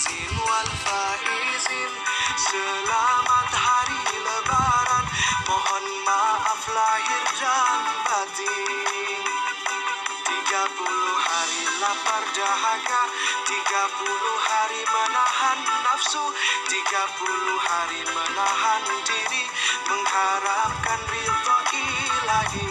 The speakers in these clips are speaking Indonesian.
aizin wal faizin. Selamat hari lebaran, mohon maaf lahir dan batin. 30 hari lapar dahaga, 30 hari menahan nafsu, 30 hari menahan diri, mengharapkan ridho ilahi.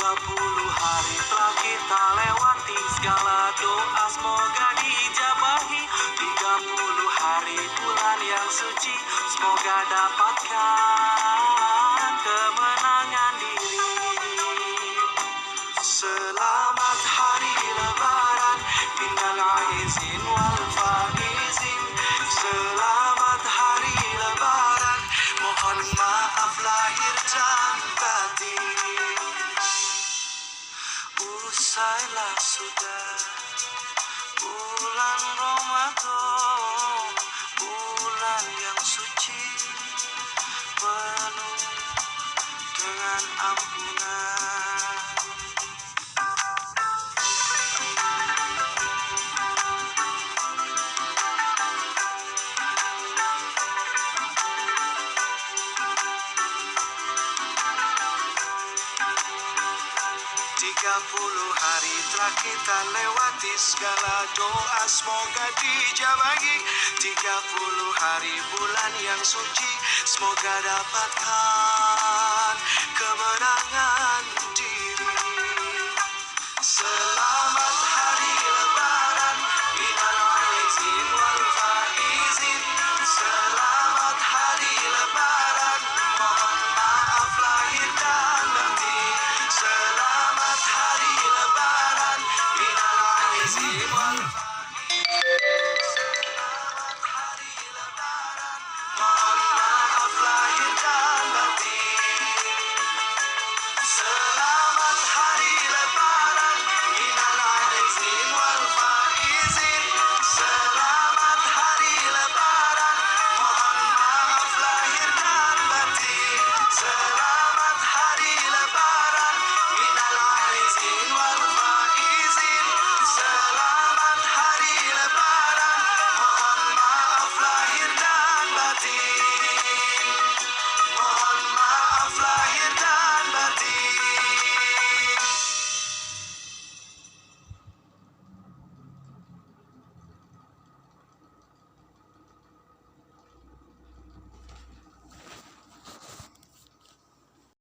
30 hari telah kita lewati, segala doa semoga dijabahi. 30 hari bulan yang suci, semoga dapatkan kemenangan diri. Selamat hari lebaran, minal aizin wal faizin. Selamat hari lebaran, mohon maaf lahir dan batin. Usailah sudah bulan Ramadan, bulan yang suci, penuh dengan ampunan. Tiga puluh hari telah kita lewati, segala doa semoga dijabahi. 30 hari bulan yang suci, semoga dapatkan kemenangan